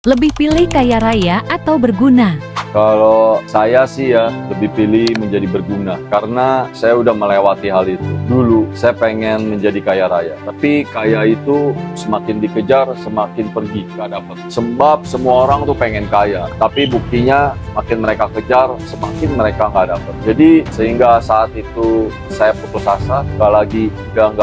Lebih pilih kaya raya atau berguna? Kalau saya sih ya lebih pilih menjadi berguna karena saya udah melewati hal itu. Dulu saya pengen menjadi kaya raya, tapi kaya itu semakin dikejar semakin pergi gak dapet. Sebab semua orang tuh pengen kaya, tapi buktinya semakin mereka kejar semakin mereka nggak dapet. Jadi sehingga saat itu saya putus asa, nggak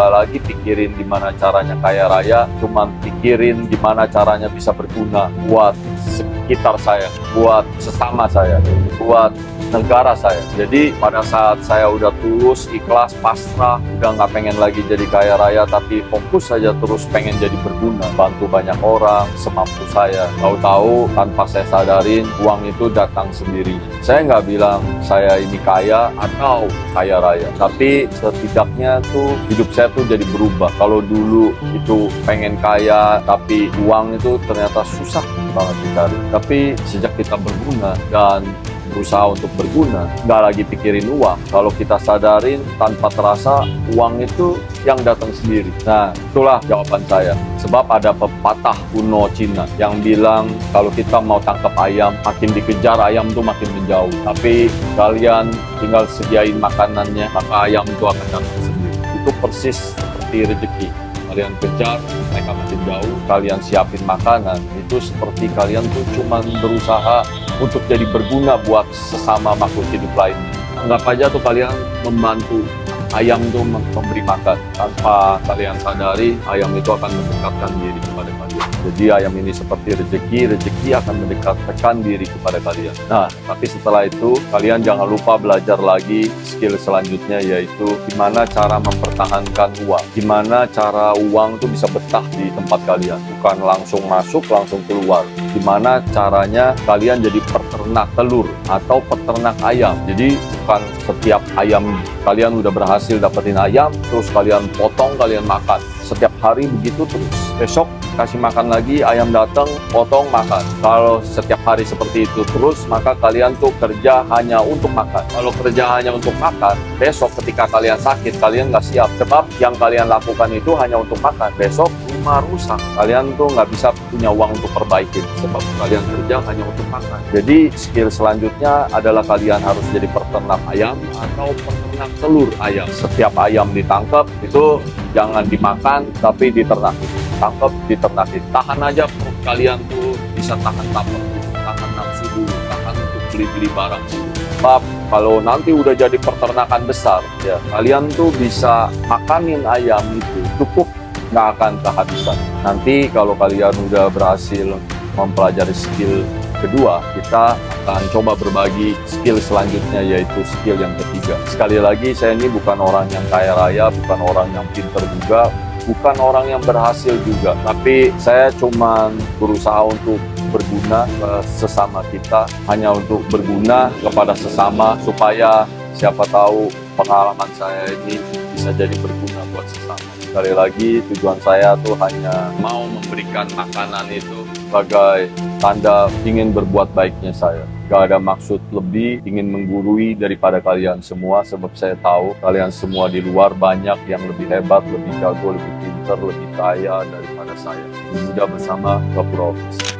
lagi pikirin gimana caranya kaya raya, cuman pikirin gimana caranya bisa berguna buat sekitar saya, buat sesama saya, buat negara saya. Jadi pada saat saya udah tulus, ikhlas, pasrah, udah nggak pengen lagi jadi kaya raya, tapi fokus saja terus pengen jadi berguna, bantu banyak orang semampu saya. Tahu-tahu tanpa saya sadarin, uang itu datang sendiri. Saya nggak bilang saya ini kaya atau kaya raya, tapi setidaknya tuh hidup saya tuh jadi berubah. Kalau dulu itu pengen kaya, tapi uang itu ternyata susah banget dicari. Tapi sejak kita berguna dan berusaha untuk berguna, nggak lagi pikirin uang. Kalau kita sadarin, tanpa terasa, uang itu yang datang sendiri. Nah, itulah jawaban saya. Sebab ada pepatah kuno Cina yang bilang kalau kita mau tangkap ayam, makin dikejar ayam tuh makin menjauh. Tapi kalian tinggal sediain makanannya, maka ayam itu akan datang sendiri. Itu persis seperti rezeki. Kalian kejar, mereka makin jauh. Kalian siapin makanan, itu seperti kalian tuh cuma berusaha untuk jadi berguna buat sesama makhluk hidup lainnya. Anggap aja tuh kalian membantu ayam tuh memberi makan. Tanpa kalian sadari, ayam itu akan mendekatkan diri kepada kalian. Jadi ayam ini seperti rezeki akan mendekatkan diri kepada kalian. Nah, tapi setelah itu, kalian jangan lupa belajar lagi skill selanjutnya, yaitu gimana cara mempertahankan uang. Gimana cara uang itu bisa betah di tempat kalian. Bukan langsung masuk, langsung keluar. Gimana caranya kalian jadi peternak telur atau peternak ayam. Jadi bukan setiap ayam kalian udah berhasil dapetin ayam, terus kalian potong, kalian makan. Setiap hari begitu terus. Besok kasih makan lagi, ayam datang, potong, makan. Kalau setiap hari seperti itu terus, maka kalian tuh kerja hanya untuk makan. Kalau kerja hanya untuk makan, besok ketika kalian sakit, kalian nggak siap. Sebab yang kalian lakukan itu hanya untuk makan. Besok rumah rusak. Kalian tuh nggak bisa punya uang untuk perbaikin. Sebab kalian kerja hanya untuk makan. Jadi skill selanjutnya adalah kalian harus jadi peternak ayam atau peternak telur ayam. Setiap ayam ditangkap, itu jangan dimakan, tapi diternak. Tangkap, diternakin. Tahan aja perut kalian tuh bisa tahan lapar, tahan nafsu dulu, tahan untuk beli-beli barang. Sebab kalau nanti udah jadi peternakan besar, ya kalian tuh bisa makanin ayam itu cukup, nggak akan kehabisan. Nanti kalau kalian udah berhasil mempelajari skill kedua, kita akan coba berbagi skill selanjutnya, yaitu skill yang ketiga. Sekali lagi, saya ini bukan orang yang kaya raya, bukan orang yang pintar juga, bukan orang yang berhasil juga, tapi saya cuma berusaha untuk berguna ke sesama kita, hanya untuk berguna kepada sesama, supaya siapa tahu pengalaman saya ini bisa jadi berguna buat sesama. Sekali lagi, tujuan saya tuh hanya mau memberikan makanan itu sebagai tanda ingin berbuat baiknya saya. Gak ada maksud lebih, ingin menggurui daripada kalian semua, sebab saya tahu kalian semua di luar banyak yang lebih hebat, lebih jago, lebih pintar, lebih kaya daripada saya. Muda bersama Gapura Office.